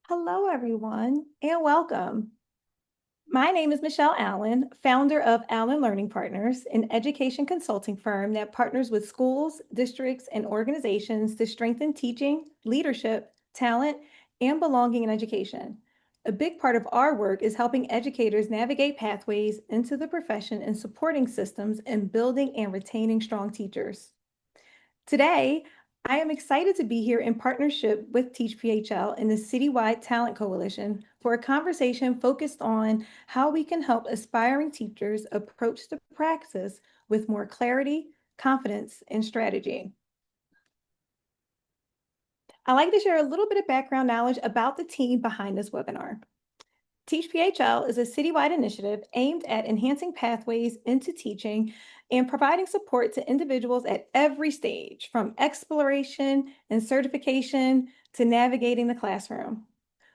Hello, everyone, and welcome. My name is Michelle Allen, founder of Allen Learning Partners, an education consulting firm that partners with schools, districts, and organizations to strengthen teaching, leadership, talent, and belonging in education. A big part of our work is helping educators navigate pathways into the profession and supporting systems in building and retaining strong teachers. Today, I am excited to be here in partnership with TeachPHL and the Citywide Talent Coalition for a conversation focused on how we can help aspiring teachers approach the praxis with more clarity, confidence, and strategy. I'd like to share a little bit of background knowledge about the team behind this webinar. TeachPHL is a citywide initiative aimed at enhancing pathways into teaching and providing support to individuals at every stage, from exploration and certification to navigating the classroom.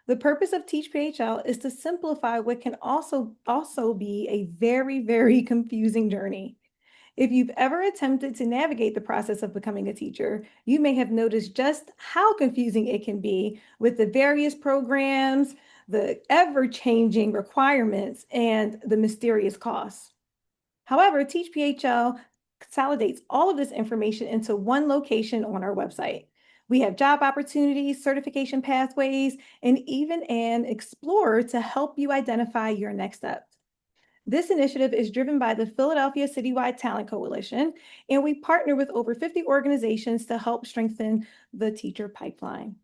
The purpose of TeachPHL is to simplify what can also be a very confusing journey. If you've ever attempted to navigate the process of becoming a teacher, you may have noticed just how confusing it can be with the various programs, the ever-changing requirements, and the mysterious costs. However, TeachPHL consolidates all of this information into one location on our website. We have job opportunities, certification pathways, and even an explorer to help you identify your next step. This initiative is driven by the Philadelphia Citywide Talent Coalition, and we partner with over 50 organizations to help strengthen the teacher pipeline.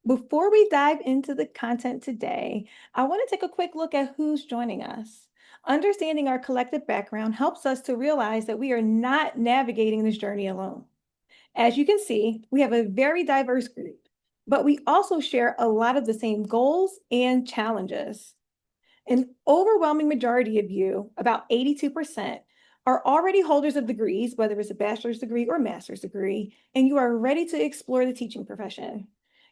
Before we dive into the content today, I want to take a quick look at who's joining us. Understanding our collective background helps us to realize that we are not navigating this journey alone. As you can see, we have a very diverse group, but we also share a lot of the same goals and challenges. An overwhelming majority of you, about 82%, are already holders of degrees, whether it's a bachelor's degree or master's degree, and you are ready to explore the teaching profession.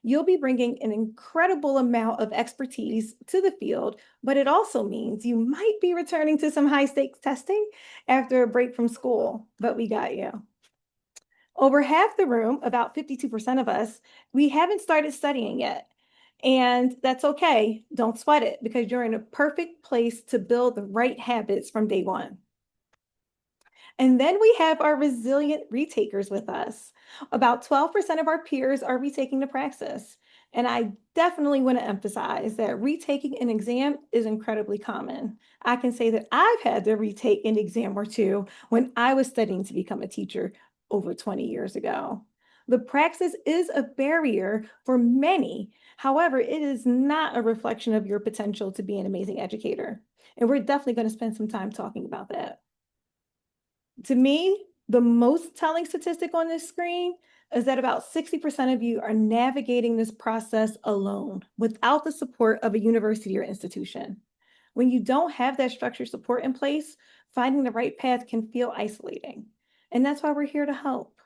You'll be bringing an incredible amount of expertise to the field, but it also means you might be returning to some high stakes testing after a break from school, but we got you. Over half the room, about 52% of us, we haven't started studying yet. And that's okay. Don't sweat it because you're in a perfect place to build the right habits from day one. And then we have our resilient retakers with us. About 12% of our peers are retaking the Praxis. And I definitely want to emphasize that retaking an exam is incredibly common. I can say that I've had to retake an exam or two when I was studying to become a teacher over 20 years ago. The Praxis is a barrier for many. However, it is not a reflection of your potential to be an amazing educator. And we're definitely going to spend some time talking about that. To me, the most telling statistic on this screen is that about 60% of you are navigating this process alone without the support of a university or institution. When you don't have that structured support in place, finding the right path can feel isolating. And that's why we're here to help.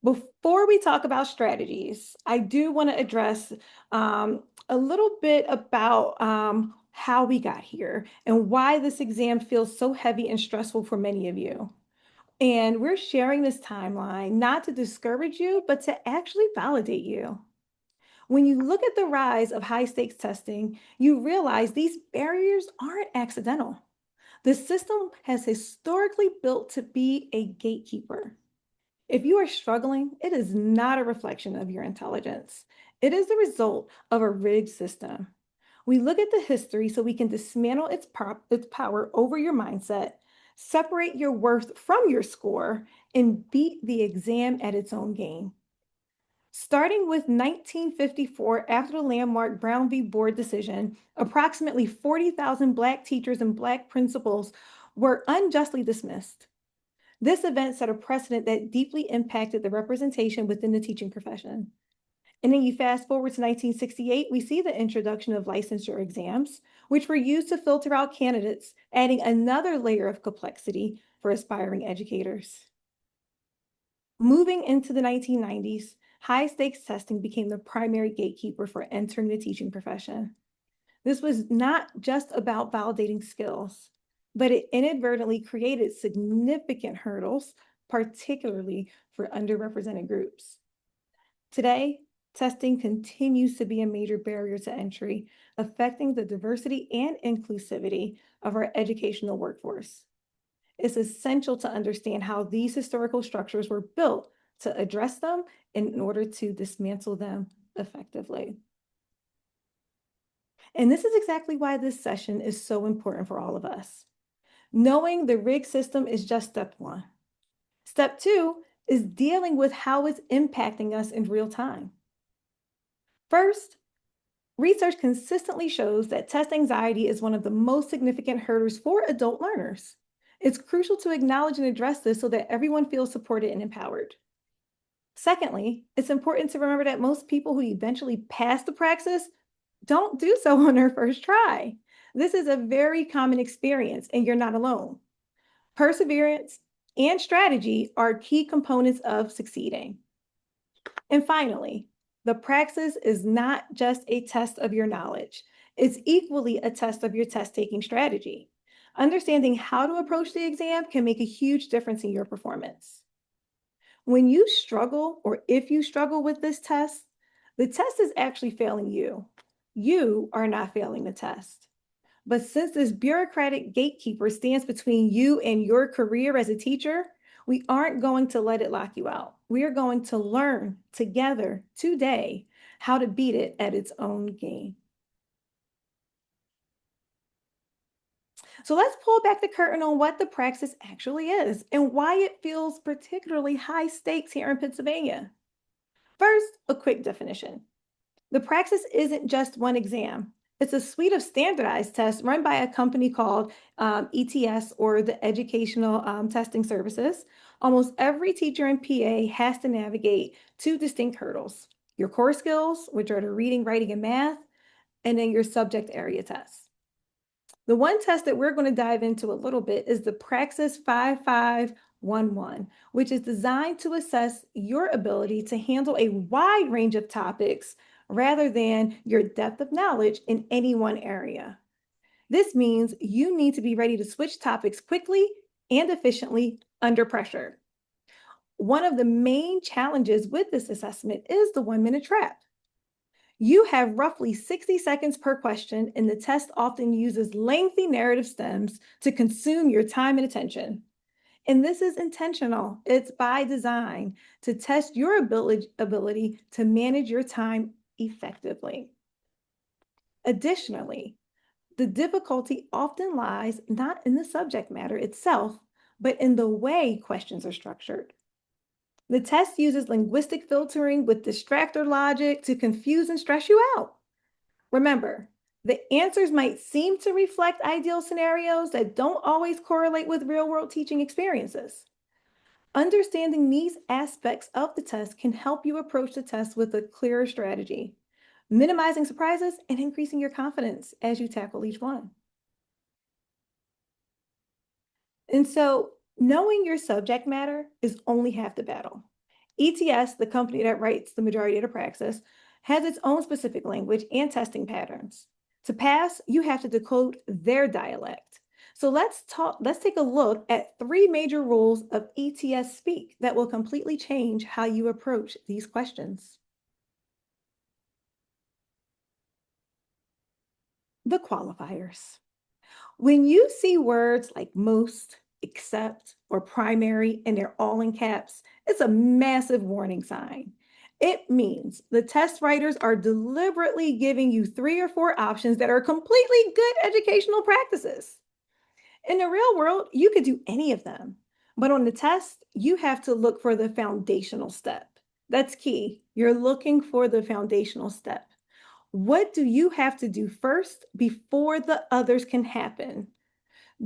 Before we talk about strategies, I do want to address a little bit about how we got here and why this exam feels so heavy and stressful for many of you. And we're sharing this timeline not to discourage you, but to actually validate you. When you look at the rise of high stakes testing, you realize these barriers aren't accidental. The system has historically built to be a gatekeeper. If you are struggling, it is not a reflection of your intelligence. It is the result of a rigged system. We look at the history so we can dismantle its power over your mindset, separate your worth from your score, and beat the exam at its own game. Starting with 1954, after the landmark Brown v. Board decision, approximately 40,000 Black teachers and Black principals were unjustly dismissed. This event set a precedent that deeply impacted the representation within the teaching profession. And then you fast forward to 1968, we see the introduction of licensure exams, which were used to filter out candidates, adding another layer of complexity for aspiring educators. Moving into the 1990s, high stakes testing became the primary gatekeeper for entering the teaching profession. This was not just about validating skills. but it inadvertently created significant hurdles, particularly for underrepresented groups. Today, testing continues to be a major barrier to entry, affecting the diversity and inclusivity of our educational workforce. It's essential to understand how these historical structures were built to address them in order to dismantle them effectively. And this is exactly why this session is so important for all of us. Knowing the rig system is just step one. Step two is dealing with how it's impacting us in real time. First, research consistently shows that test anxiety is one of the most significant hurdles for adult learners. It's crucial to acknowledge and address this so that everyone feels supported and empowered. Secondly, it's important to remember that most people who eventually pass the praxis don't do so on their first try. This is a very common experience, and you're not alone. Perseverance and strategy are key components of succeeding. And finally, the praxis is not just a test of your knowledge, it's equally a test of your test taking strategy. Understanding how to approach the exam can make a huge difference in your performance. When you struggle, or if you struggle with this test, the test is actually failing you. You are not failing the test. But since this bureaucratic gatekeeper stands between you and your career as a teacher, we aren't going to let it lock you out. We are going to learn together today how to beat it at its own game. So let's pull back the curtain on what the praxis actually is and why it feels particularly high stakes here in Pennsylvania. First, a quick definition. The Praxis isn't just one exam. It's a suite of standardized tests run by a company called ETS, or the Educational Testing Services. Almost every teacher in PA has to navigate two distinct hurdles: your core skills, which are the reading, writing, and math, and then your subject area tests. The one test that we're going to dive into a little bit is the Praxis 5511, which is designed to assess your ability to handle a wide range of topics rather than your depth of knowledge in any one area. This means you need to be ready to switch topics quickly and efficiently under pressure. One of the main challenges with this assessment is the 1 minute trap. You have roughly 60 seconds per question, and the test often uses lengthy narrative stems to consume your time and attention. And this is intentional, it's by design to test your ability to manage your time effectively. Additionally, the difficulty often lies not in the subject matter itself, but in the way questions are structured. The test uses linguistic filtering with distractor logic to confuse and stress you out. Remember, the answers might seem to reflect ideal scenarios that don't always correlate with real world teaching experiences. Understanding these aspects of the test can help you approach the test with a clearer strategy, minimizing surprises and increasing your confidence as you tackle each one. And so, knowing your subject matter is only half the battle. ETS, the company that writes the majority of the praxis, has its own specific language and testing patterns. To pass, you have to decode their dialect. So let's take a look at three major rules of ETS speak that will completely change how you approach these questions. The qualifiers. When you see words like most, except, or primary, and they're all in caps, it's a massive warning sign. It means the test writers are deliberately giving you three or four options that are completely good educational practices. In the real world, you could do any of them. But on the test, you have to look for the foundational step. That's key. You're looking for the foundational step. What do you have to do first before the others can happen?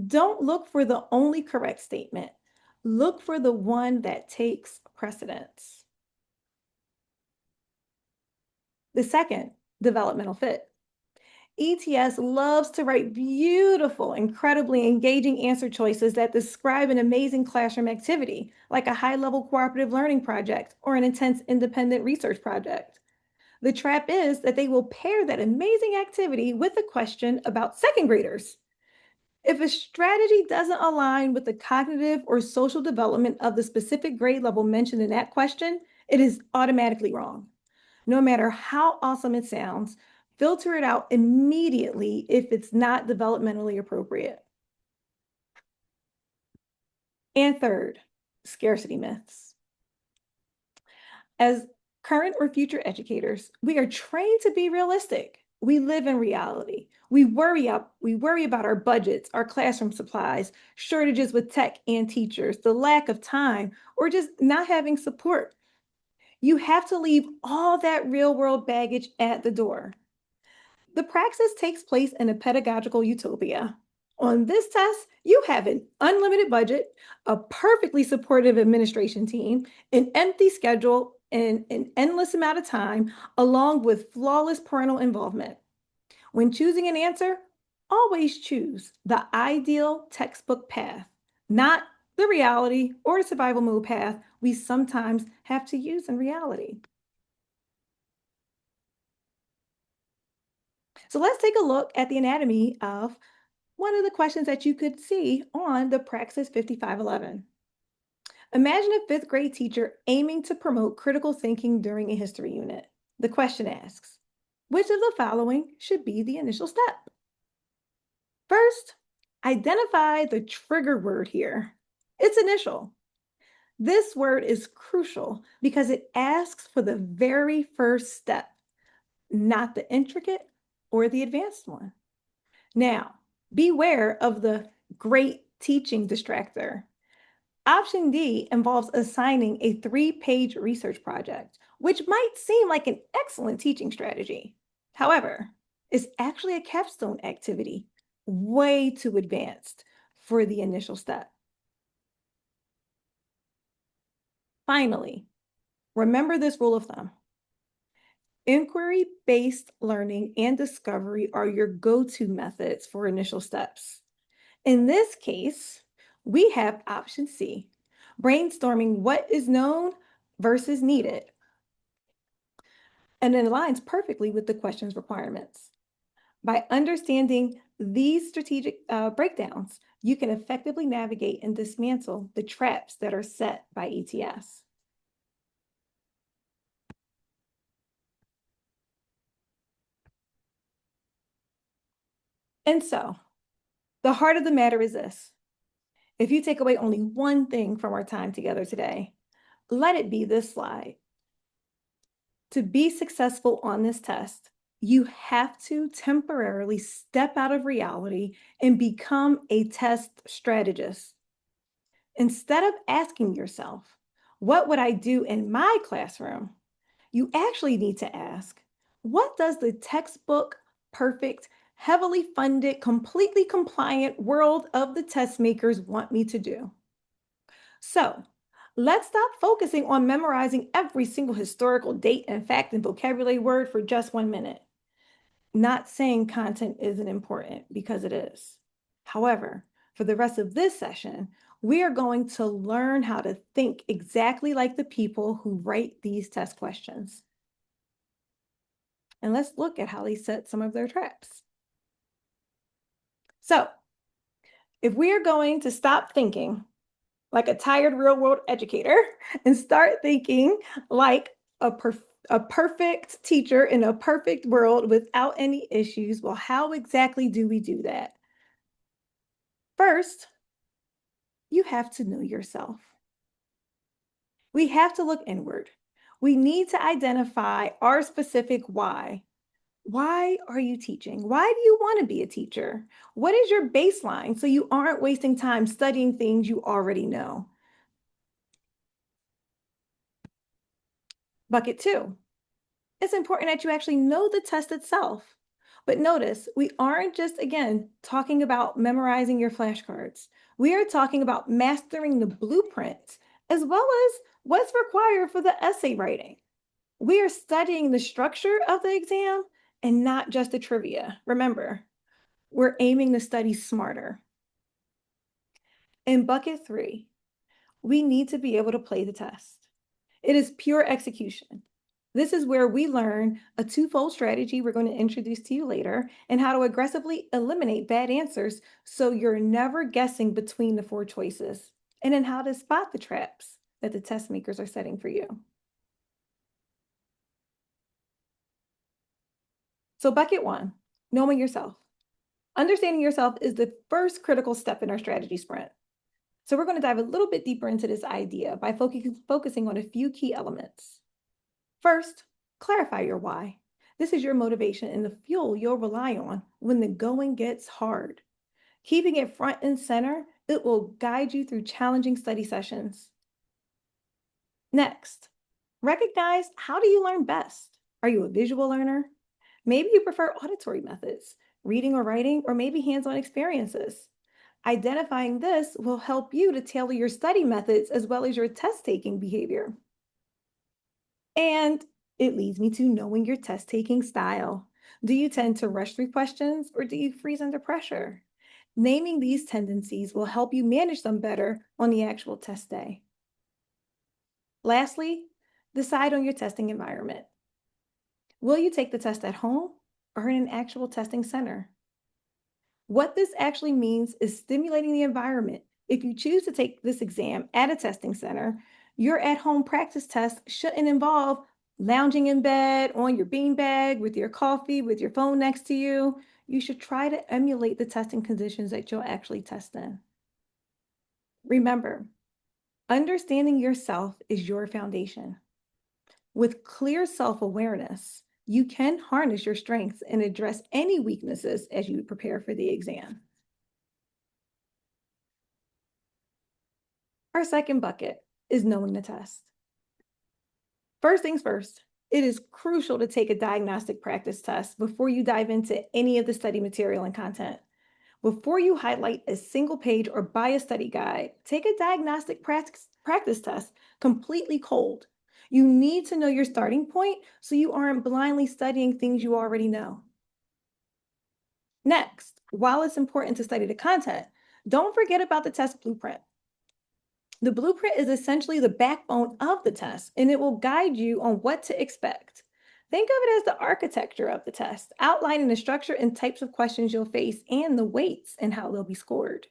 Don't look for the only correct statement. Look for the one that takes precedence. The second, developmental fit. ETS loves to write beautiful, incredibly engaging answer choices that describe an amazing classroom activity, like a high level cooperative learning project or an intense independent research project. The trap is that they will pair that amazing activity with a question about second graders. If a strategy doesn't align with the cognitive or social development of the specific grade level mentioned in that question, it is automatically wrong. No matter how awesome it sounds, filter it out immediately if it's not developmentally appropriate. And third, scarcity myths. As current or future educators, we are trained to be realistic. We live in reality. We worry about our budgets, our classroom supplies, shortages with tech and teachers, the lack of time, or just not having support. You have to leave all that real world baggage at the door. The praxis takes place in a pedagogical utopia. On this test, you have an unlimited budget, a perfectly supportive administration team, an empty schedule, and an endless amount of time, along with flawless parental involvement. When choosing an answer, always choose the ideal textbook path, not the reality or survival mode path we sometimes have to use in reality. So let's take a look at the anatomy of one of the questions that you could see on the Praxis 5511. Imagine a fifth grade teacher aiming to promote critical thinking during a history unit. The question asks, which of the following should be the initial step? First, identify the trigger word here. It's initial. This word is crucial because it asks for the very first step, not the intricate or the advanced one. Now, beware of the great teaching distractor. Option D involves assigning a 3-page research project, which might seem like an excellent teaching strategy. However, it's actually a capstone activity, way too advanced for the initial step. Finally, remember this rule of thumb. Inquiry-based learning and discovery are your go-to methods for initial steps. In this case, we have option C, brainstorming what is known versus needed, and it aligns perfectly with the question's requirements. By understanding these strategic breakdowns, you can effectively navigate and dismantle the traps that are set by ETS. And so, the heart of the matter is this. If you take away only one thing from our time together today, let it be this slide. To be successful on this test, you have to temporarily step out of reality and become a test strategist. Instead of asking yourself, what would I do in my classroom? You actually need to ask, what does the textbook perfect, heavily funded, completely compliant world of the test makers want me to do? So let's stop focusing on memorizing every single historical date and fact and vocabulary word for just 1 minute. Not saying content isn't important because it is. However, for the rest of this session, we are going to learn how to think exactly like the people who write these test questions. And let's look at how they set some of their traps. So, if we are going to stop thinking like a tired real world educator and start thinking like a perfect teacher in a perfect world without any issues, well, how exactly do we do that? First, you have to know yourself. We have to look inward. We need to identify our specific why. Why are you teaching? Why do you want to be a teacher? What is your baseline so you aren't wasting time studying things you already know? Bucket two, it's important that you actually know the test itself. But notice, we aren't just, again, talking about memorizing your flashcards. We are talking about mastering the blueprint as well as what's required for the essay writing. We are studying the structure of the exam and not just the trivia. Remember, we're aiming to study smarter. In bucket three, we need to be able to play the test. It is pure execution. This is where we learn a twofold strategy we're going to introduce to you later and how to aggressively eliminate bad answers so you're never guessing between the four choices, and then how to spot the traps that the test makers are setting for you. So, bucket one, knowing yourself. Understanding yourself is the first critical step in our strategy sprint. So, we're going to dive a little bit deeper into this idea by focusing on a few key elements. First, clarify your why. This is your motivation and the fuel you'll rely on when the going gets hard. Keeping it front and center, it will guide you through challenging study sessions. Next, recognize, how do you learn best? Are you a visual learner? Maybe you prefer auditory methods, reading or writing, or maybe hands on experiences. Identifying this will help you to tailor your study methods as well as your test taking behavior. And it leads me to knowing your test taking style. Do you tend to rush through questions or do you freeze under pressure? Naming these tendencies will help you manage them better on the actual test day. Lastly, decide on your testing environment. Will you take the test at home or in an actual testing center? What this actually means is stimulating the environment. If you choose to take this exam at a testing center, your at home practice test shouldn't involve lounging in bed on your beanbag with your coffee, with your phone next to you. You should try to emulate the testing conditions that you'll actually test in. Remember, understanding yourself is your foundation. With clear self awareness, you can harness your strengths and address any weaknesses as you prepare for the exam. Our second bucket is knowing the test. First things first, it is crucial to take a diagnostic practice test before you dive into any of the study material and content. Before you highlight a single page or buy a study guide, take a diagnostic practice test completely cold. You need to know your starting point so you aren't blindly studying things you already know. Next, while it's important to study the content, don't forget about the test blueprint. The blueprint is essentially the backbone of the test, and it will guide you on what to expect. Think of it as the architecture of the test, outlining the structure and types of questions you'll face and the weights and how they'll be scored.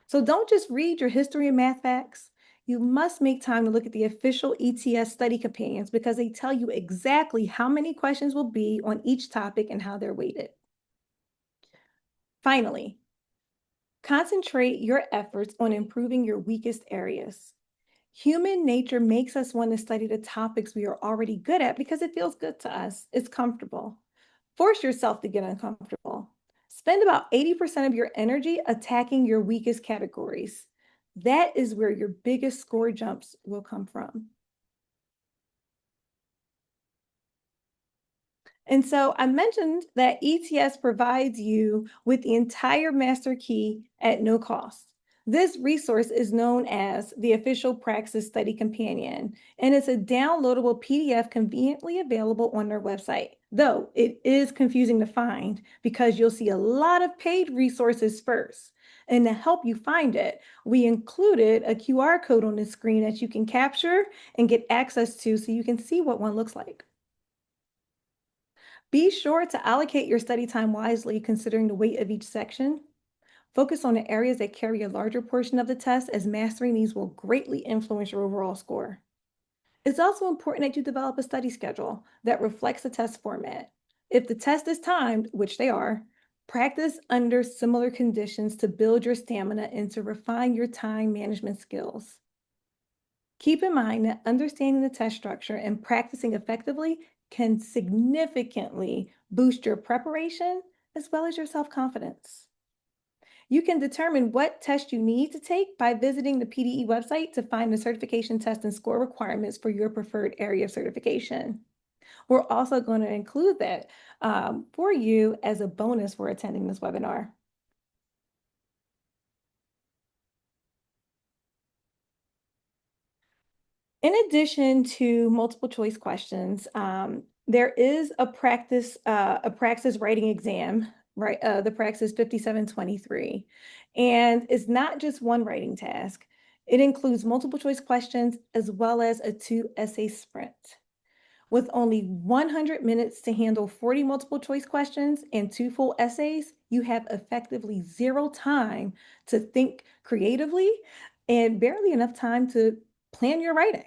So don't just read your history and math facts. You must make time to look at the official ETS study companions because they tell you exactly how many questions will be on each topic and how they're weighted. Finally, concentrate your efforts on improving your weakest areas. Human nature makes us want to study the topics we are already good at because it feels good to us. It's comfortable. Force yourself to get uncomfortable. Spend about 80% of your energy attacking your weakest categories. That is where your biggest score jumps will come from. And so I mentioned that ETS provides you with the entire master key at no cost. This resource is known as the official Praxis Study Companion, and it's a downloadable PDF conveniently available on their website. Though it is confusing to find because you'll see a lot of paid resources first. And to help you find it, we included a QR code on the screen that you can capture and get access to so you can see what one looks like. Be sure to allocate your study time wisely, considering the weight of each section. Focus on the areas that carry a larger portion of the test, as mastering these will greatly influence your overall score. It's also important that you develop a study schedule that reflects the test format. If the test is timed, which they are, practice under similar conditions to build your stamina and to refine your time management skills. Keep in mind that understanding the test structure and practicing effectively can significantly boost your preparation as well as your self confidence. You can determine what test you need to take by visiting the PDE website to find the certification test and score requirements for your preferred area of certification. We're also going to include that for you as a bonus for attending this webinar. In addition to multiple choice questions, there is a Praxis writing exam, right? The Praxis 5723. And it's not just one writing task. It includes multiple choice questions as well as a 2 essay sprint. With only 100 minutes to handle 40 multiple choice questions and two full essays, you have effectively zero time to think creatively and barely enough time to plan your writing.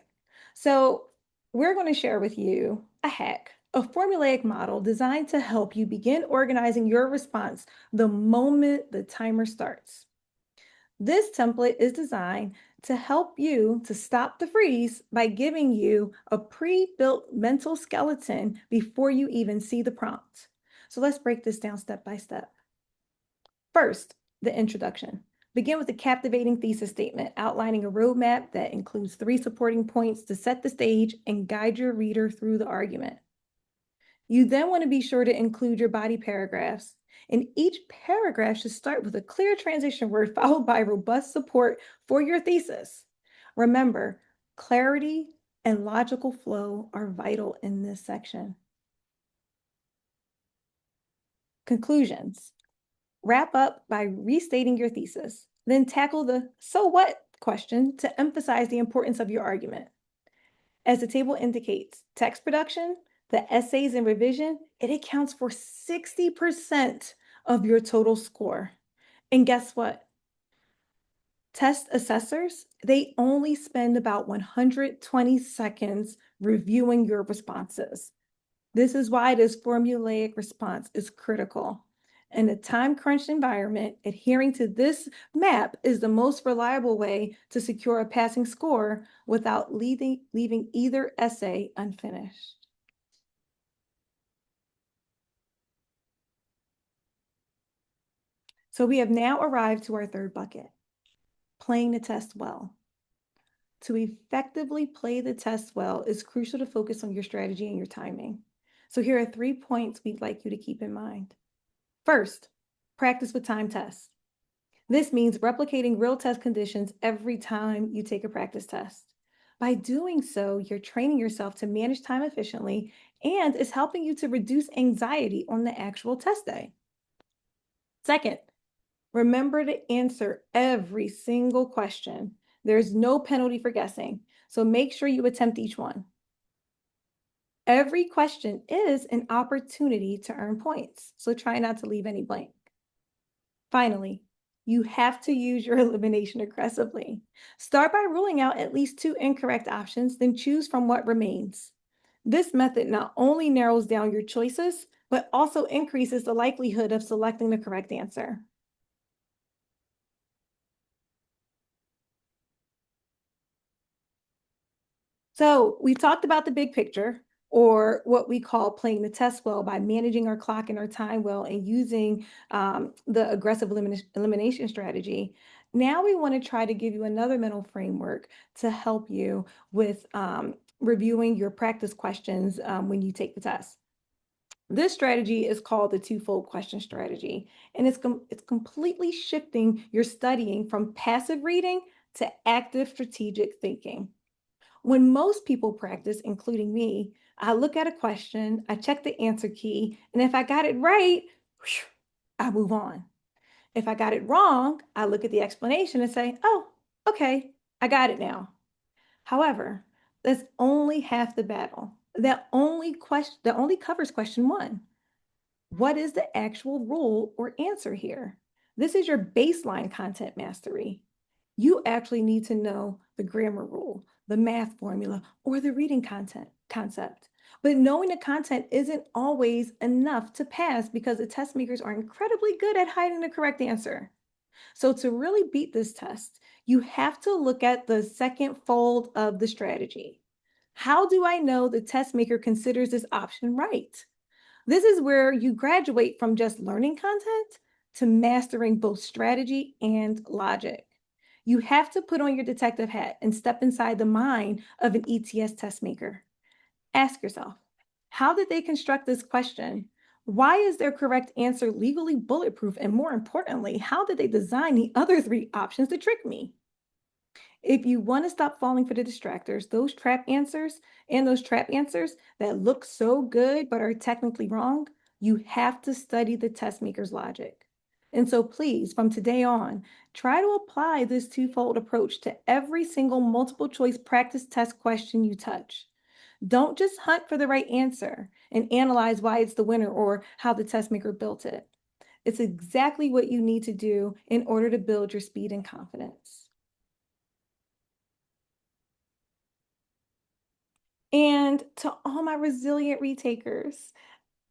So, we're going to share with you a hack, a formulaic model designed to help you begin organizing your response the moment the timer starts. This template is designed to help you to stop the freeze by giving you a pre-built mental skeleton before you even see the prompt. So let's break this down step by step. First, the introduction. Begin with a captivating thesis statement outlining a roadmap that includes 3 supporting points to set the stage and guide your reader through the argument. You then want to be sure to include your body paragraphs. And each paragraph should start with a clear transition word followed by robust support for your thesis. Remember, clarity and logical flow are vital in this section. Conclusions. Wrap up by restating your thesis. Then tackle the so what question to emphasize the importance of your argument. As the table indicates, text production, the essays and revision, it accounts for 60% of your total score. And guess what? Test assessors, they only spend about 120 seconds reviewing your responses. This is why this formulaic response is critical. In a time crunched environment, adhering to this map is the most reliable way to secure a passing score without leaving either essay unfinished. So we have now arrived to our third bucket, playing the test well. To effectively play the test well, it's crucial to focus on your strategy and your timing. So here are 3 points we'd like you to keep in mind. First, practice with time tests. This means replicating real test conditions every time you take a practice test. By doing so, you're training yourself to manage time efficiently and is helping you to reduce anxiety on the actual test day. Second, remember to answer every single question. There's no penalty for guessing, so make sure you attempt each one. Every question is an opportunity to earn points, so try not to leave any blank. Finally, you have to use your elimination aggressively. Start by ruling out at least 2 incorrect options, then choose from what remains. This method not only narrows down your choices, but also increases the likelihood of selecting the correct answer. So we talked about the big picture, or what we call playing the test well by managing our clock and our time well and using the aggressive elimination strategy. Now we want to try to give you another mental framework to help you with reviewing your practice questions when you take the test. This strategy is called the twofold question strategy, and it's completely shifting your studying from passive reading to active strategic thinking. When most people practice, including me, I look at a question, I check the answer key, and if I got it right, whew, I move on. If I got it wrong, I look at the explanation and say, oh, okay, I got it now. However, that's only half the battle. That only covers question one. What is the actual rule or answer here? This is your baseline content mastery. You actually need to know the grammar rule, the math formula, or the reading content concept. But knowing the content isn't always enough to pass because the test makers are incredibly good at hiding the correct answer. So to really beat this test, you have to look at the second fold of the strategy. How do I know the test maker considers this option right? This is where you graduate from just learning content to mastering both strategy and logic. You have to put on your detective hat and step inside the mind of an ETS test maker. Ask yourself, how did they construct this question? Why is their correct answer legally bulletproof? And more importantly, how did they design the other 3 options to trick me? If you want to stop falling for the distractors, those trap answers that look so good but are technically wrong, you have to study the test maker's logic. And so please, from today on, try to apply this twofold approach to every single multiple choice practice test question you touch. Don't just hunt for the right answer and analyze why it's the winner or how the test maker built it. It's exactly what you need to do in order to build your speed and confidence. And to all my resilient retakers,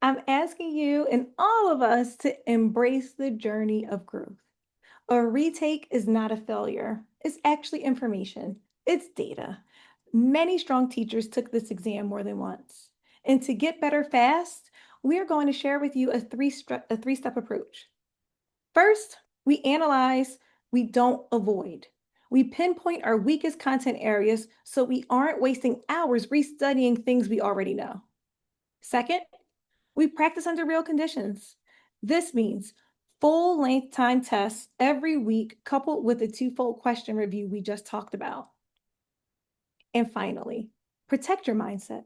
I'm asking you and all of us to embrace the journey of growth. A retake is not a failure. It's actually information. It's data. Many strong teachers took this exam more than once. And to get better fast, we are going to share with you a three-step approach. First, we analyze, we don't avoid. We pinpoint our weakest content areas so we aren't wasting hours restudying things we already know. Second, we practice under real conditions. This means full length time tests every week, coupled with the twofold question review we just talked about. And finally, protect your mindset.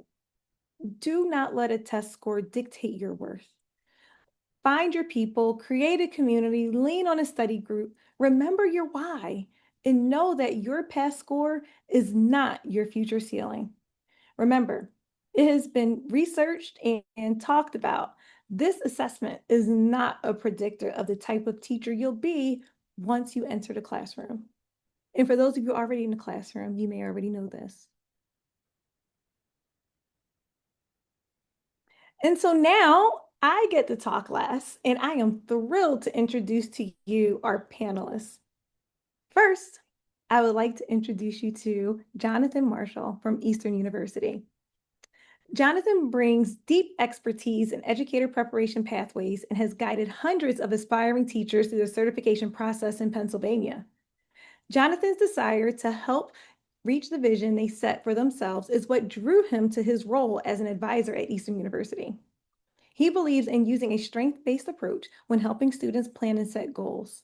Do not let a test score dictate your worth. Find your people, create a community, lean on a study group, remember your why, and know that your past score is not your future ceiling. Remember, it has been researched and talked about. This assessment is not a predictor of the type of teacher you'll be once you enter the classroom. And for those of you already in the classroom, you may already know this. And so now I get to talk less, and I am thrilled to introduce to you our panelists. First, I would like to introduce you to Jonathan Marshall from Eastern University. Jonathan brings deep expertise in educator preparation pathways and has guided hundreds of aspiring teachers through the certification process in Pennsylvania. Jonathan's desire to help reach the vision they set for themselves is what drew him to his role as an advisor at Eastern University. He believes in using a strength-based approach when helping students plan and set goals.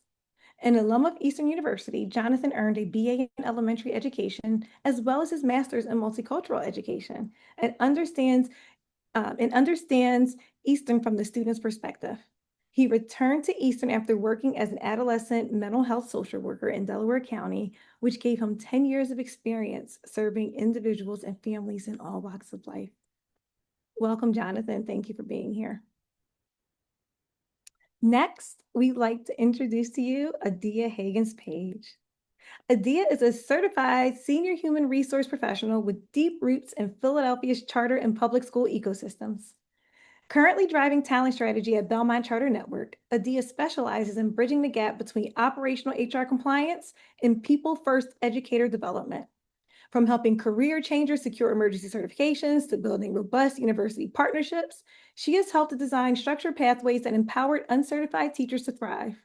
An alum of Eastern University, Jonathan earned a BA in elementary education as well as his master's in multicultural education and understands Eastern from the student's perspective. He returned to Eastern after working as an adolescent mental health social worker in Delaware County, which gave him 10 years of experience serving individuals and families in all walks of life. Welcome, Jonathan. Thank you for being here. Next, we'd like to introduce to you Adia Higgins-Page. Adia is a certified senior human resource professional with deep roots in Philadelphia's charter and public school ecosystems. Currently driving talent strategy at Belmont Charter Network, Adia specializes in bridging the gap between operational HR compliance and people-first educator development. From helping career changers secure emergency certifications to building robust university partnerships, she has helped to design structured pathways that empowered uncertified teachers to thrive.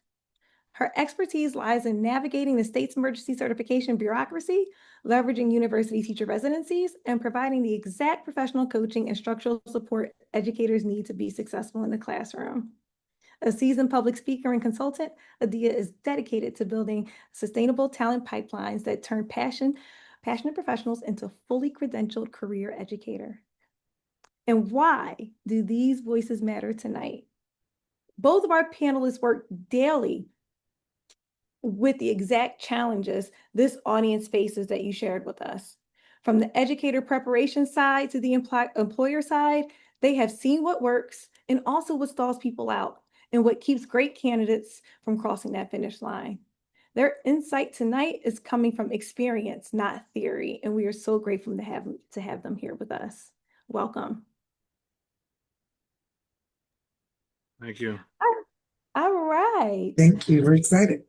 Her expertise lies in navigating the state's emergency certification bureaucracy, leveraging university teacher residencies, and providing the exact professional coaching and structural support educators need to be successful in the classroom. A seasoned public speaker and consultant, Adia is dedicated to building sustainable talent pipelines that turn passionate professionals into fully credentialed career educator. And why do these voices matter tonight? Both of our panelists work daily with the exact challenges this audience faces that you shared with us. From the educator preparation side to the employer side, they have seen what works and also what stalls people out and what keeps great candidates from crossing that finish line. Their insight tonight is coming from experience, not theory, and we are so grateful to have them here with us. Welcome. Thank you. All right. Thank you. We're excited.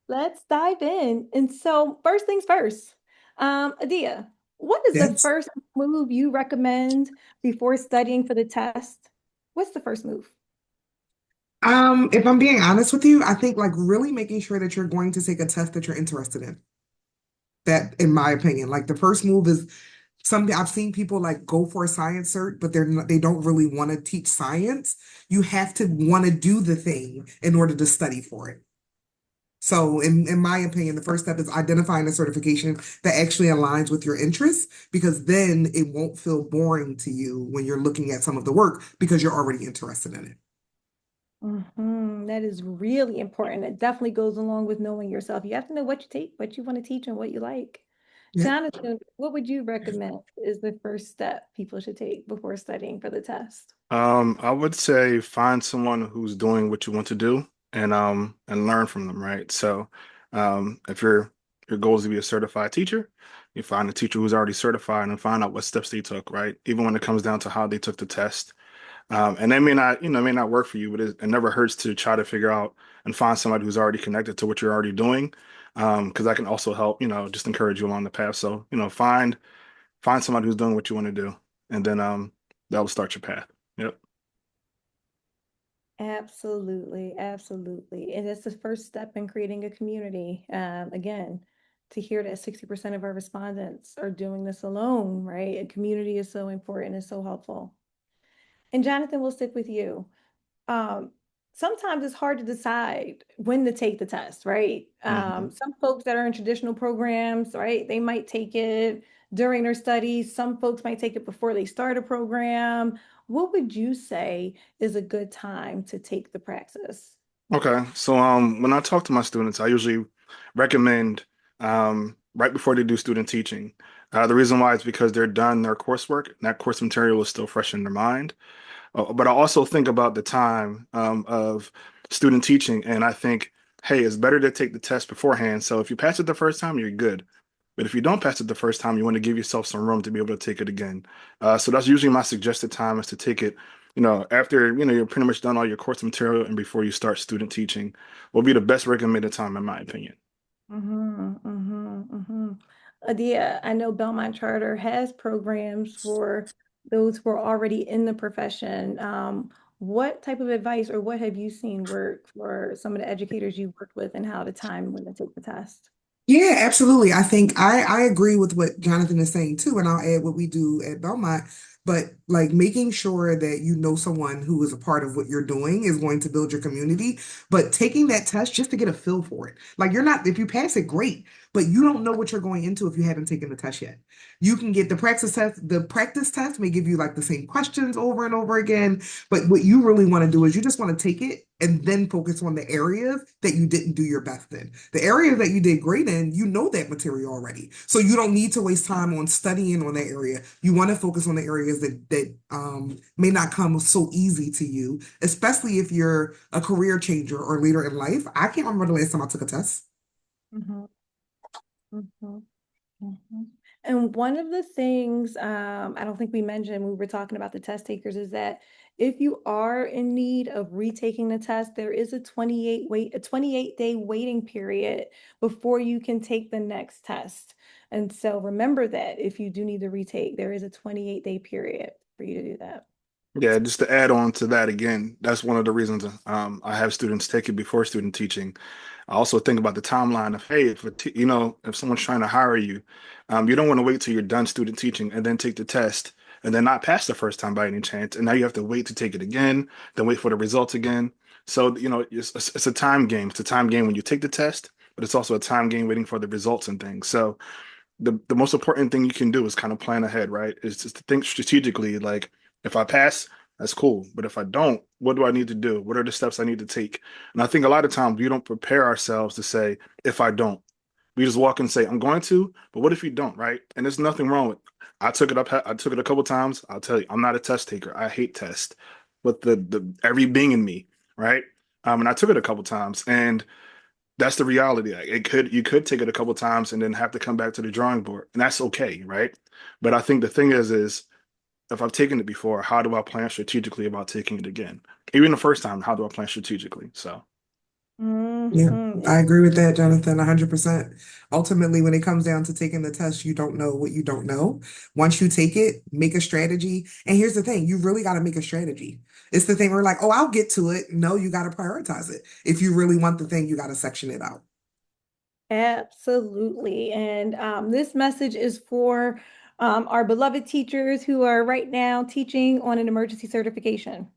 Let's dive in. And so, first things first, Adia, what is the Yes. first move you recommend before studying for the test? What's the first move? If I'm being honest with you, I think like really making sure that you're going to take a test that you're interested in. That, in my opinion, like the first move is something I've seen people like go for a science cert, but they don't really want to teach science. You have to want to do the thing in order to study for it. So in my opinion, the first step is identifying a certification that actually aligns with your interests, because then it won't feel boring to you when you're looking at some of the work because you're already interested in it. That is really important. It definitely goes along with knowing yourself. You have to know what you take, what you want to teach, and what you like. Yeah. Jonathan, what would you recommend is the first step people should take before studying for the test? I would say find someone who's doing what you want to do and learn from them, right? So if your goal is to be a certified teacher, you find a teacher who's already certified and find out what steps they took, right? Even when it comes down to how they took the test. And that may not, it may not work for you, but it never hurts to try to figure out and find somebody who's already connected to what you're already doing. Because that can also help, just encourage you along the path. So, find somebody who's doing what you want to do, and then that'll start your path. Yep. Absolutely, absolutely. And it's the first step in creating a community. Again, to hear that 60% of our respondents are doing this alone, right? A community is so important and so helpful. And Jonathan, we'll stick with you. um, Sometimes it's hard to decide when to take the test, right? Hmm. Some folks that are in traditional programs, right, they might take it during their studies. Some folks might take it before they start a program. What would you say is a good time to take the Praxis? Okay. So when I talk to my students, I usually recommend right before they do student teaching. The reason why is because they're done their coursework, and that course material is still fresh in their mind. But I also think about the time of student teaching, and I think, hey, it's better to take the test beforehand. So if you pass it the first time, you're good. But if you don't pass it the first time, you want to give yourself some room to be able to take it again. So that's usually my suggested time is to take it, after, you're pretty much done all your course material and before you start student teaching will be the best recommended time, in my opinion. Mm-hmm, mm-hmm, mm-hmm. Adia, I know Belmont Charter has programs for those who are already in the profession. What type of advice or what have you seen work for some of the educators you worked with and how to time when to take the test? Yeah, absolutely. I think I agree with what Jonathan is saying too, and I'll add what we do at Belmont. But like making sure that you know someone who is a part of what you're doing is going to build your community. But taking that test just to get a feel for it. Like you're not, if you pass it, great, but you don't know what you're going into if you haven't taken the test yet. You can get the practice test. The practice test may give you like the same questions over and over again. But what you really want to do is you just want to take it and then focus on the areas that you didn't do your best in. The areas that you did great in, you know that material already. So you don't need to waste time on studying on that area. You want to focus on the areas that may not come so easy to you, especially if you're a career changer or later in life. I can't remember the last time I took a test. Mhm, mhm, mhm. And one of the things I don't think we mentioned when we were talking about the test takers is that if you are in need of retaking the test, there is a 28-day waiting period before you can take the next test. And so remember that if you do need to retake, there is a 28-day period for you to do that. Yeah, just to add on to that again, that's one of the reasons I have students take it before student teaching. I also think about the timeline of, hey, if someone's trying to hire you, you don't want to wait till you're done student teaching and then take the test and then not pass the first time by any chance, and now you have to wait to take it again, then wait for the results again. So, it's a time game. It's a time game when you take the test, but it's also a time game waiting for the results and things. So the most important thing you can do is kind of plan ahead, right? Is just to think strategically, like if I pass, that's cool. But if I don't, what do I need to do? What are the steps I need to take? And I think a lot of times we don't prepare ourselves to say, if I don't, we just walk and say, I'm going to, but what if you don't, right? And there's nothing wrong with I took it a couple times. I'll tell you, I'm not a test taker. I hate tests. But the every being in me, right? And I took it a couple times and that's the reality. Like, you could take it a couple times and then have to come back to the drawing board, and that's okay, right? But I think the thing is if I've taken it before, how do I plan strategically about taking it again? Even the first time, how do I plan strategically? So Yeah, Mhm. I agree with that, Jonathan, 100%. Ultimately, when it comes down to taking the test, you don't know what you don't know. Once you take it, make a strategy. And here's the thing, you really got to make a strategy. It's the thing where like, oh, I'll get to it. No, you got to prioritize it. If you really want the thing, you got to section it out. Absolutely. And this message is for our beloved teachers who are right now teaching on an emergency certification.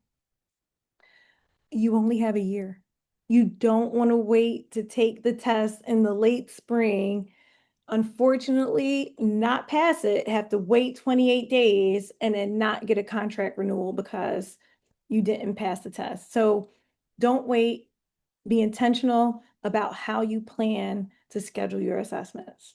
You only have a year. You don't want to wait to take the test in the late spring. Unfortunately, not pass it, have to wait 28 days and then not get a contract renewal because you didn't pass the test. So don't wait. Be intentional about how you plan to schedule your assessments.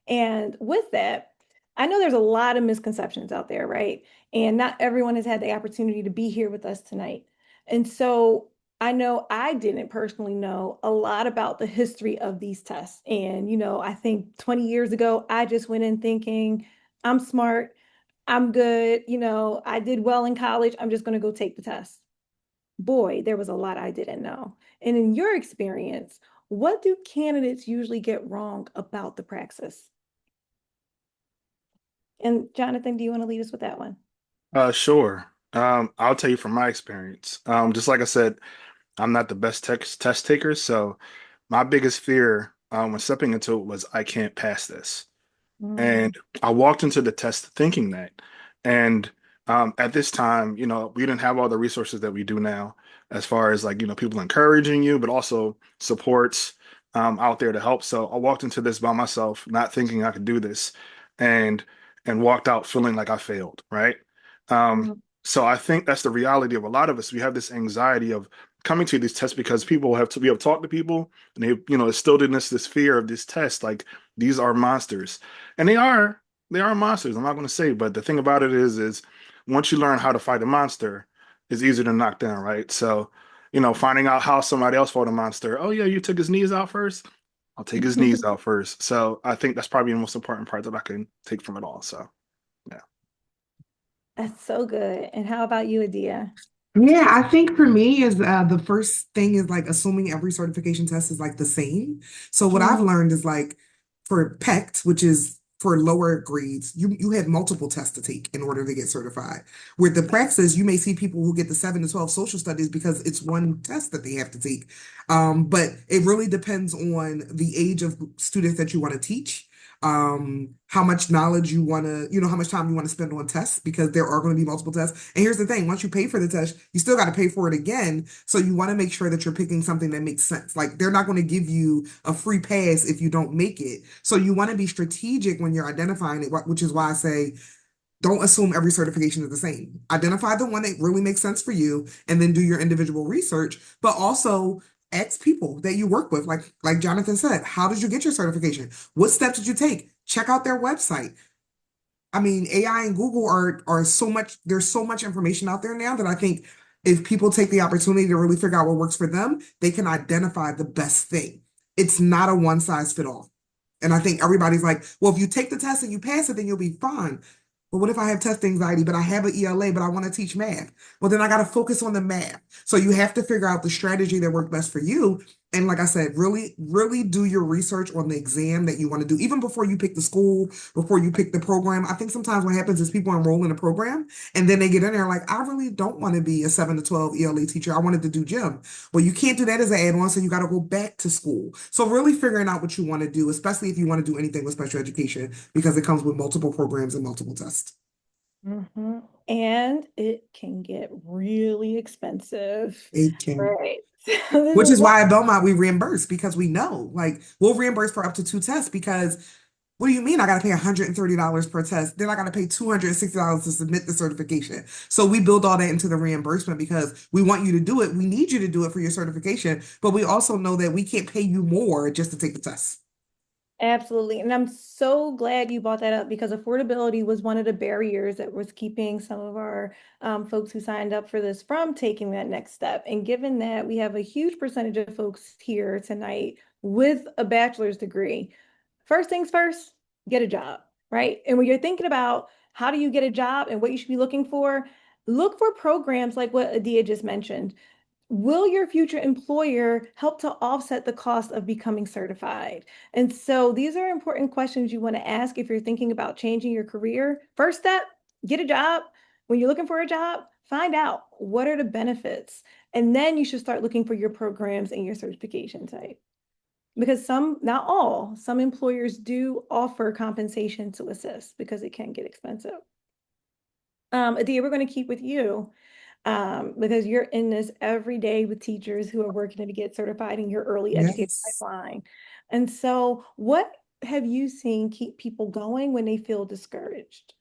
And with that, I know there's a lot of misconceptions out there, right? And not everyone has had the opportunity to be here with us tonight. And so I know I didn't personally know a lot about the history of these tests. And, I think 20 years ago, I just went in thinking, I'm smart, I'm good, I did well in college, I'm just going to go take the test. Boy, there was a lot I didn't know. And in your experience, what do candidates usually get wrong about the praxis? And Jonathan, do you want to lead us with that one? Sure. I'll tell you from my experience. Just like I said, I'm not the best test taker, so my biggest fear when stepping into it was I can't pass this. Mm, And I walked into the test thinking that. And at this time, we didn't have all the resources that we do now, as far as like, people encouraging you, but also supports out there to help. So I walked into this by myself, not thinking I could do this, and walked out feeling like I failed, right? Um, mm, so I think that's the reality of a lot of us. We have this anxiety of coming to these tests because we have talked to people and they, instilled in us this fear of this test, like these are monsters. And they are monsters. I'm not going to say, but the thing about it is once you learn how to fight a monster, it's easier to knock down, right? So, finding out how somebody else fought a monster. Oh yeah, you took his knees out first. I'll take his knees out first. So I think that's probably the most important part that I can take from it all. So yeah. That's so good. And how about you, Adia? Yeah, I think for me is the first thing is like assuming every certification test is like the same. So what I've Mm, learned is like for PECT, which is for lower grades, you had multiple tests to take in order to get certified. With the Praxis, you may see people who get the 7 to 12 social studies because it's one test that they have to take. But it really depends on the age of students that you want to teach, how much knowledge you want to, how much time you want to spend on tests because there are going to be multiple tests. And here's the thing, once you pay for the test, you still got to pay for it again. So you want to make sure that you're picking something that makes sense. Like they're not going to give you a free pass if you don't make it. So you want to be strategic when you're identifying it, which is why I say don't assume every certification is the same. Identify the one that really makes sense for you and then do your individual research, but also ask people that you work with. Like Jonathan said, how did you get your certification? What steps did you take? Check out their website. I mean, AI and Google are so much, there's so much information out there now that I think if people take the opportunity to really figure out what works for them, they can identify the best thing. It's not a one size fit all. And I think everybody's like, well, if you take the test and you pass it, then you'll be fine. But what if I have test anxiety, but I have an ELA, but I want to teach math? Well, then I got to focus on the math. So you have to figure out the strategy that worked best for you. And like I said, really, really do your research on the exam that you want to do, even before you pick the school, before you pick the program. I think sometimes what happens is people enroll in a program and then they get in there like, I really don't want to be a 7 to 12 ELA teacher. I wanted to do gym. Well, you can't do that as an add-on, so you got to go back to school. So really figuring out what you want to do, especially if you want to do anything with special education, because it comes with multiple programs and multiple tests. mhm. And it can get really expensive. It can. Right. So this Which is is what why at Belmont we reimburse because we know, like, we'll reimburse for up to 2 tests because what do you mean I got to pay $130 per test? Then I got to pay $260 to submit the certification. So we build all that into the reimbursement because we want you to do it. We need you to do it for your certification, but we also know that we can't pay you more just to take the test. absolutely. And I'm so glad you brought that up because affordability was one of the barriers that was keeping some of our folks who signed up for this from taking that next step. And given that we have a huge percentage of folks here tonight with a bachelor's degree, first things first, get a job, right? And when you're thinking about how do you get a job and what you should be looking for, look for programs like what Adia just mentioned. Will your future employer help to offset the cost of becoming certified? And so these are important questions you want to ask if you're thinking about changing your career. First step, get a job. When you're looking for a job, find out what are the benefits. And then you should start looking for your programs and your certification type. Because some, not all, some employers do offer compensation to assist because it can get expensive. Adia, we're going to keep with you because you're in this every day with teachers who are working to get certified in your early education Yes. pipeline. And so, what have you seen keep people going when they feel discouraged?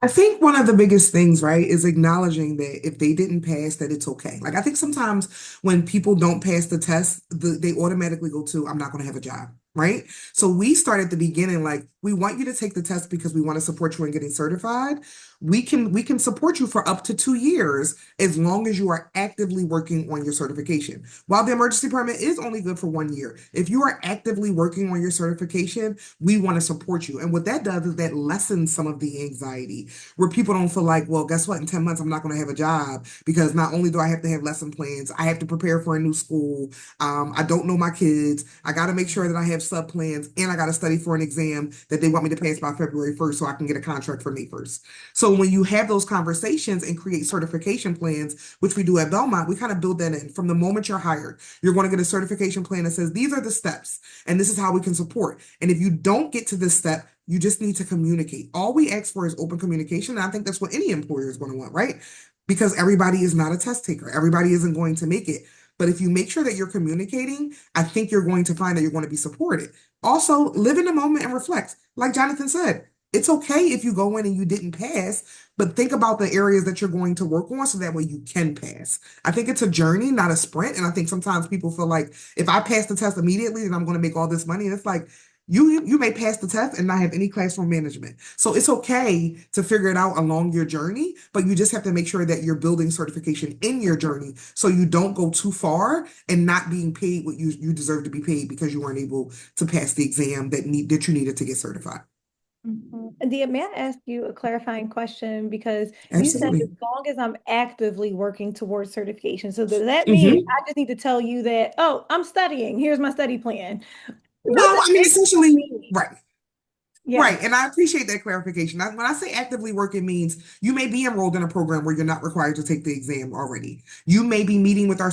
I think one of the biggest things, right, is acknowledging that if they didn't pass, that it's okay. I think sometimes when people don't pass the test, they automatically go to, I'm not going to have a job. right? So we start at the beginning, like we want you to take the test because we want to support you in getting certified. We can support you for up to 2 years as long as you are actively working on your certification. While the emergency permit is only good for 1 year, if you are actively working on your certification, we want to support you. And what that does is that lessens some of the anxiety where people don't feel like, well, guess what? In 10 months, I'm not going to have a job because not only do I have to have lesson plans, I have to prepare for a new school. I don't know my kids. I got to make sure that I have sub plans and I got to study for an exam that they want me to pass by February 1st so I can get a contract for May 1st. So when you have those conversations and create certification plans, which we do at Belmont, we kind of build that in from the moment you're hired. You're going to get a certification plan that says these are the steps and this is how we can support. And if you don't get to this step, you just need to communicate. All we ask for is open communication. And I think that's what any employer is going to want, right? Because everybody is not a test taker. Everybody isn't going to make it. But if you make sure that you're communicating, I think you're going to find that you're going to be supported. Also, live in the moment and reflect. Like Jonathan said, it's okay if you go in and you didn't pass, but think about the areas that you're going to work on so that way you can pass. I think it's a journey, not a sprint. And I think sometimes people feel like if I pass the test immediately, then I'm going to make all this money. And it's like, you may pass the test and not have any classroom management. So it's okay to figure it out along your journey, but you just have to make sure that you're building certification in your journey so you don't go too far and not being paid what you deserve to be paid because you weren't able to pass the exam that you needed to get certified. Mhm. And may I ask you a clarifying question? Because you said as Absolutely. long as I'm actively working towards certification. So does that mean Hmm. I just need to tell you that, oh, I'm studying, here's my study plan? No, What does I mean, actively essentially, mean? right. Yes. Right, and I appreciate that clarification. When I say actively work, it means you may be enrolled in a program where you're not required to take the exam already. You may be meeting with our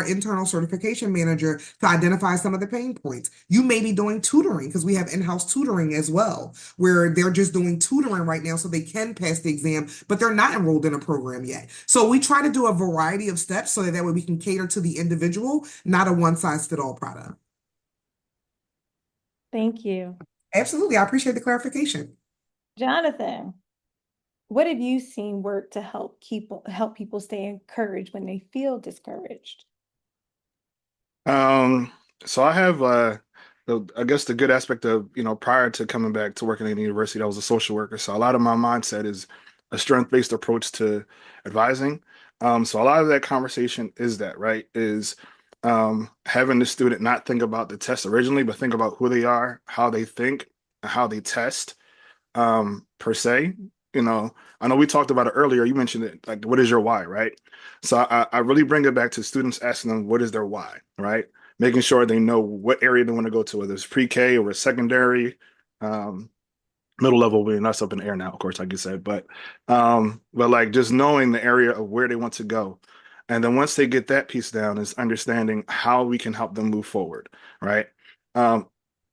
internal certification manager to identify some of the pain points. You may be doing tutoring because we have in-house tutoring as well, where they're just doing tutoring right now so they can pass the exam, but they're not enrolled in a program yet. So we try to do a variety of steps so that way we can cater to the individual, not a one-size-fit-all product. Thank you. Absolutely, I appreciate the clarification. Jonathan, what have you seen work to help people stay encouraged when they feel discouraged? Um, so I have I guess the good aspect of, prior to coming back to working in the university, I was a social worker. So a lot of my mindset is a strength-based approach to advising. So a lot of that conversation is that, right? Is having the student not think about the test originally, but think about who they are, how they think, and how they test, per se. You know, I know we talked about it earlier. You mentioned it, like, what is your why, right? So I really bring it back to students asking them, what is their why, right? Making sure they know what area they want to go to, whether it's pre-K or secondary, um, middle level, being that's up in the air now, of course, like you said, but like just knowing the area of where they want to go. And then once they get that piece down, is understanding how we can help them move forward, right? Um,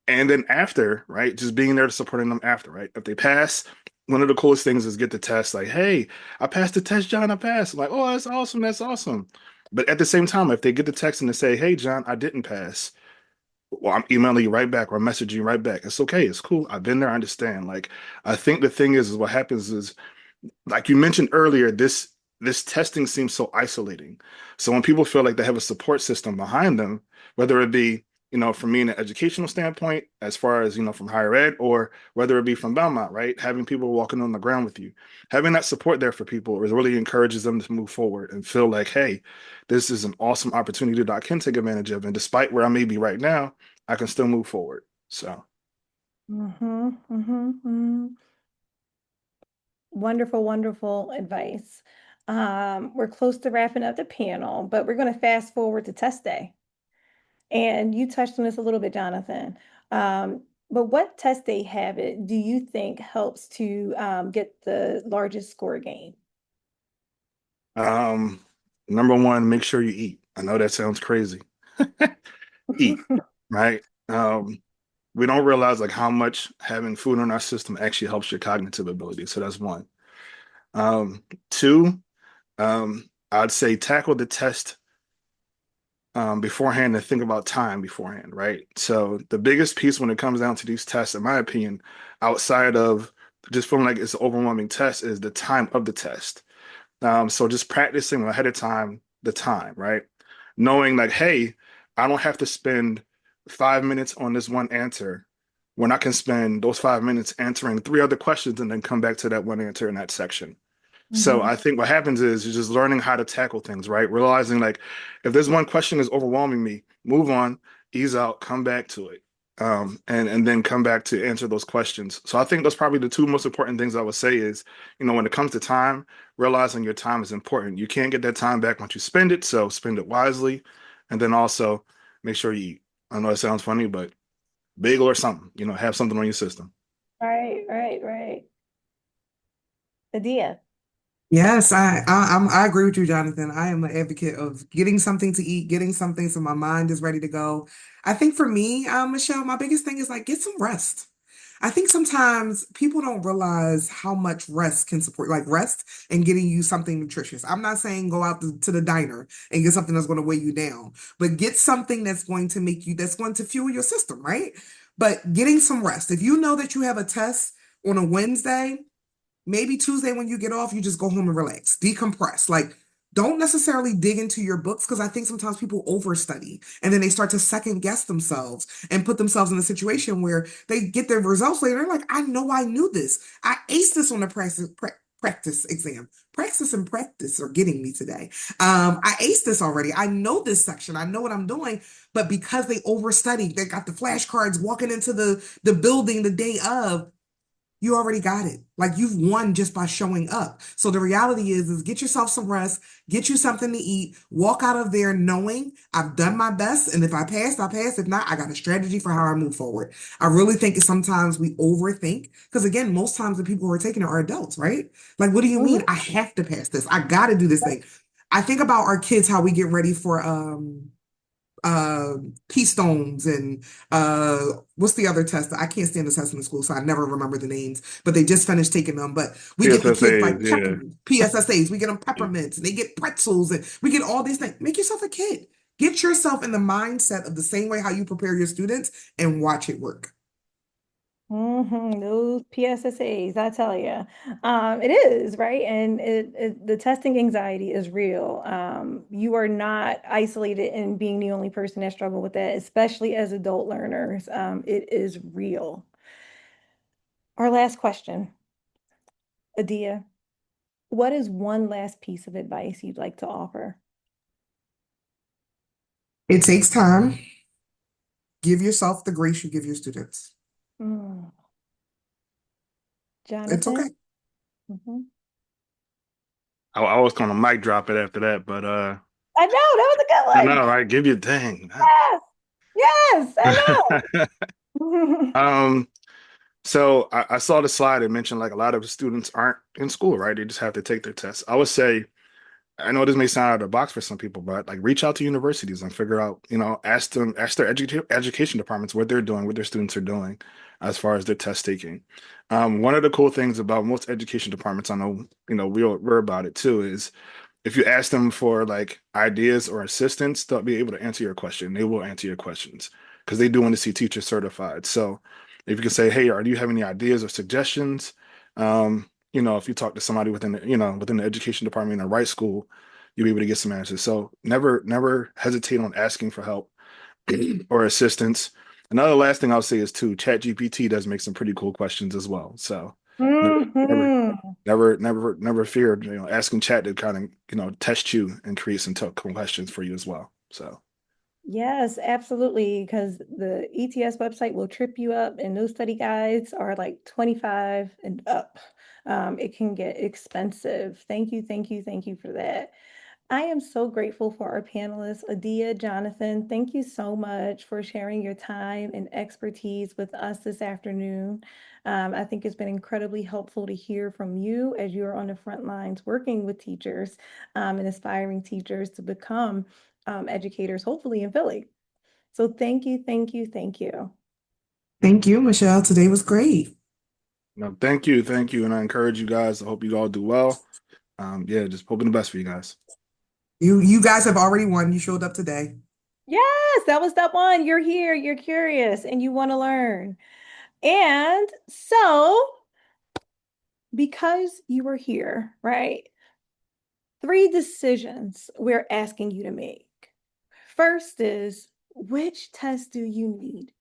and then after, right, just being there to supporting them after, right? If they pass, one of the coolest things is get the test, like, hey, I passed the test, John, I passed. I'm like, oh, that's awesome, that's awesome. But at the same time, if they get the text and they say, hey, John, I didn't pass, well, I'm emailing you right back or messaging you right back. It's okay. It's cool. I've been there. I understand. Like, I think the thing is what happens is, like you mentioned earlier, this testing seems so isolating. So when people feel like they have a support system behind them, whether it be, from me in an educational standpoint, as far as, from higher ed, or whether it be from Belmont, right? Having people walking on the ground with you, having that support there for people really encourages them to move forward and feel like, hey, this is an awesome opportunity that I can take advantage of. And despite where I may be right now, I can still move forward. So, Mm-hmm, mm-hmm, mm-hmm. Wonderful, wonderful advice. We're close to wrapping up the panel, but we're going to fast forward to test day. And you touched on this a little bit, Jonathan. But what test day habit do you think helps to get the largest score gain? um, number one, make sure you eat. I know that sounds crazy. Eat, right? We don't realize like how much having food in our system actually helps your cognitive ability. So that's one. Two, I'd say tackle the test beforehand and think about time beforehand, right? So the biggest piece when it comes down to these tests, in my opinion, outside of just feeling like it's an overwhelming test, is the time of the test. So just practicing ahead of time the time, right? Knowing like, hey, I don't have to spend 5 minutes on this one answer, when I can spend those 5 minutes answering three other questions and then come back to that one answer in that section. So Mm-hmm. I think what happens is you're just learning how to tackle things, right? Realizing like if there's one question is overwhelming me, move on, ease out, come back to it. And then come back to answer those questions. So I think that's probably the two most important things I would say is, when it comes to time, realizing your time is important. You can't get that time back once you spend it, so spend it wisely. And then also make sure you eat. I know it sounds funny, but bagel or something, have something on your system. Right, right, right. Adia. Yes, I agree with you, Jonathan. I am an advocate of getting something to eat, getting something so my mind is ready to go. I think for me, Michelle, my biggest thing is like get some rest. I think sometimes people don't realize how much rest can support, like rest and getting you something nutritious. I'm not saying go out to the diner and get something that's going to weigh you down, but get something that's going to fuel your system, right? But getting some rest. If you know that you have a test on a Wednesday, maybe Tuesday when you get off, you just go home and relax, decompress. Like, don't necessarily dig into your books because I think sometimes people overstudy and then they start to second guess themselves and put themselves in a situation where they get their results later. They're like, I know I knew this. I aced this on the practice exam. Praxis and practice are getting me today. I aced this already. I know this section. I know what I'm doing. But because they overstudied, they got the flashcards walking into the building the day of, you already got it. Like you've won just by showing up. So the reality is get yourself some rest, get you something to eat, walk out of there knowing I've done my best. And if I pass, I pass. If not, I got a strategy for how I move forward. I really think sometimes we overthink because again, most times the people who are taking it are adults, right? Like, what do you mean? Mm-hmm. I have to pass this. I got to do this thing. I think about our kids, how we get ready for uh keystones and what's the other test? I can't stand the test in the school, so I never remember the names, but they just finished taking them. But we get the kids PSSAs, like yeah. PSSAs, we get them peppermints and they get pretzels and we get all these things. Make yourself a kid. Get yourself in the mindset of the same way how you prepare your students and watch it work. Those PSSAs, I tell you, it is right, and the testing anxiety is real. You are not isolated in being the only person that struggle with that, especially as adult learners. It is real. Our last question, Adia, what is one last piece of advice you'd like to offer? It takes time. Give yourself the grace you give your students. Mm, It's Jonathan? okay. Mhm. I was gonna mic drop it after that, but I know that was a I good know, one. right? Give you dang. Yes, yes, I know. Um, so I saw the slide and mentioned like a lot of students aren't in school, right? They just have to take their tests. I would say, I know this may sound out of the box for some people, but like reach out to universities and figure out, ask their education departments what they're doing, what their students are doing as far as their test taking. One of the cool things about most education departments, I know, we're about it too, is if you ask them for like ideas or assistance, they'll be able to answer your question. They will answer your questions because they do want to see teachers certified. So if you can say, hey, do you have any ideas or suggestions? If you talk to somebody within the education department in a right school, you'll be able to get some answers. So never hesitate on asking for help or assistance. Another last thing I'll say is too, ChatGPT does make some pretty cool questions as well. So never, never, Hmm. never fear, asking chat to kind of, test you and create some tough questions for you as well. So Yes, absolutely. Because the ETS website will trip you up, and those study guides are like 25 and up. It can get expensive. Thank you, thank you, thank you for that. I am so grateful for our panelists, Adia, Jonathan. Thank you so much for sharing your time and expertise with us this afternoon. I think it's been incredibly helpful to hear from you as you're on the front lines working with teachers and aspiring teachers to become educators, hopefully in Philly. So thank you, thank you, thank you. Thank you, Michelle. Today was great. no, thank you, and I encourage you guys. I hope you all do well. Yeah, just hoping the best for you guys. You guys have already won. You showed up today. Yes, that was step one. You're here, you're curious, and you want to learn. And so, because you are here, right? Three decisions we're asking you to make. First is Which test do you need?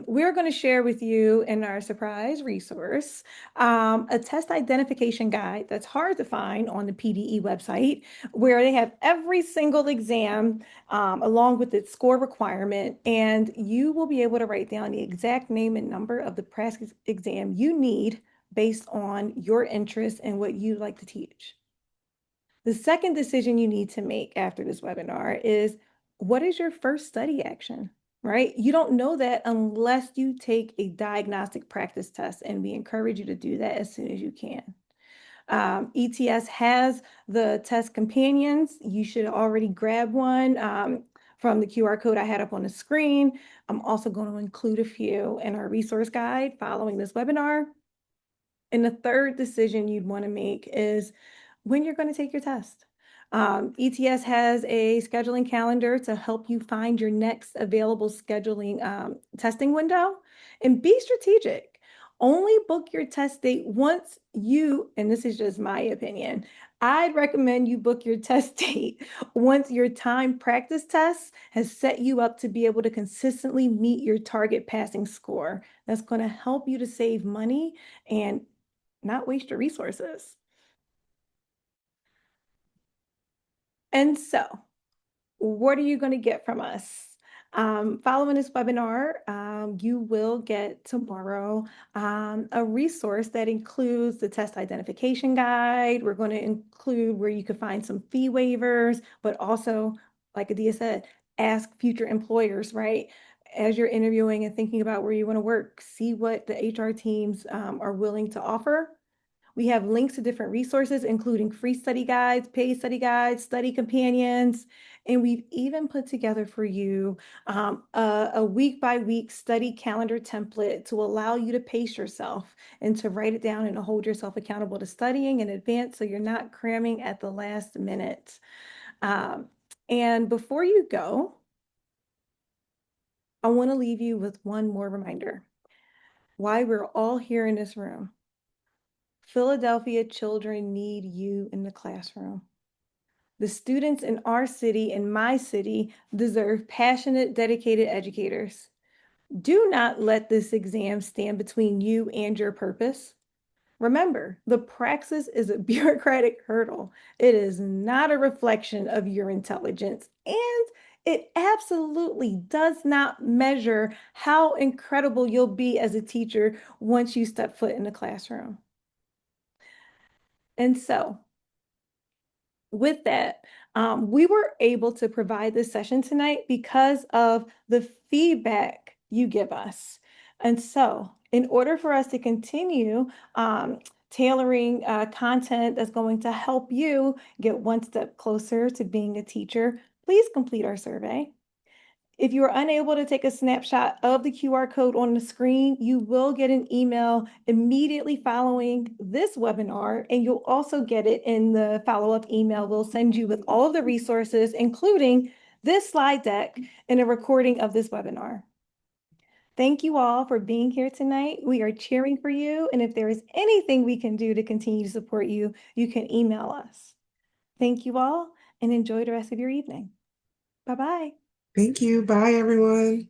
We're going to share with you in our surprise resource a test identification guide that's hard to find on the PDE website, where they have every single exam along with its score requirement, and you will be able to write down the exact name and number of the Praxis exam you need based on your interest and what you like to teach. The second decision you need to make after this webinar is, what is your first study action, right? You don't know that unless you take a diagnostic practice test, and we encourage you to do that as soon as you can. ETS has the test companions. You should already grab one from the QR code I had up on the screen. I'm also going to include a few in our resource guide following this webinar. And the third decision you'd want to make is when you're going to take your test. ETS has a scheduling calendar to help you find your next available scheduling testing window. And be strategic. Only book your test date once you, and this is just my opinion, I'd recommend you book your test date once your time practice test has set you up to be able to consistently meet your target passing score. That's going to help you to save money and not waste your resources. And so, what are you going to get from us? Following this webinar, you will get tomorrow a resource that includes the test identification guide. We're going to include where you can find some fee waivers, but also, like Adia said, ask future employers, right? As you're interviewing and thinking about where you want to work, see what the HR teams are willing to offer. We have links to different resources, including free study guides, paid study companions, and we've even put together for you a week-by-week study calendar template to allow you to pace yourself and to write it down and to hold yourself accountable to studying in advance so you're not cramming at the last minute. Um, and before you go, I want to leave you with one more reminder why we're all here in this room. Philadelphia children need you in the classroom. The students in our city and my city deserve passionate, dedicated educators. Do not let this exam stand between you and your purpose. Remember, the praxis is a bureaucratic hurdle. It is not a reflection of your intelligence, and it absolutely does not measure how incredible you'll be as a teacher once you step foot in the classroom. And so, with that, we were able to provide this session tonight because of the feedback you give us. And so, in order for us to continue tailoring content that's going to help you get one step closer to being a teacher, please complete our survey. If you are unable to take a snapshot of the QR code on the screen, you will get an email immediately following this webinar, and you'll also get it in the follow-up email we'll send you with all of the resources, including this slide deck and a recording of this webinar. Thank you all for being here tonight. We are cheering for you, and if there is anything we can do to continue to support you, you can email us. Thank you all, and enjoy the rest of your evening. Bye-bye. Thank you. Bye, everyone.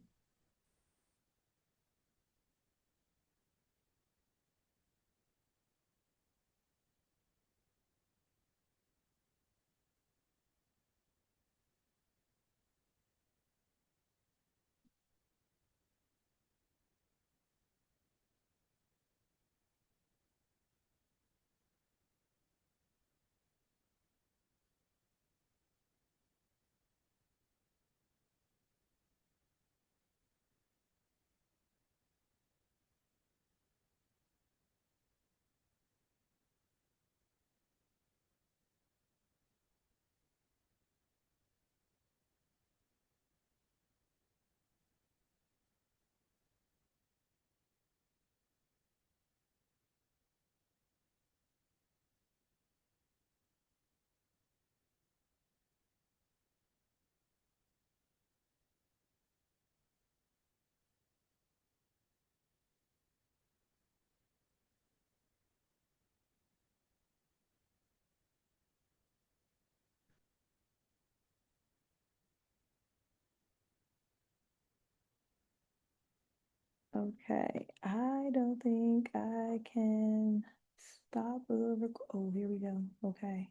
Okay, I don't think I can stop the oh, here we go. Okay.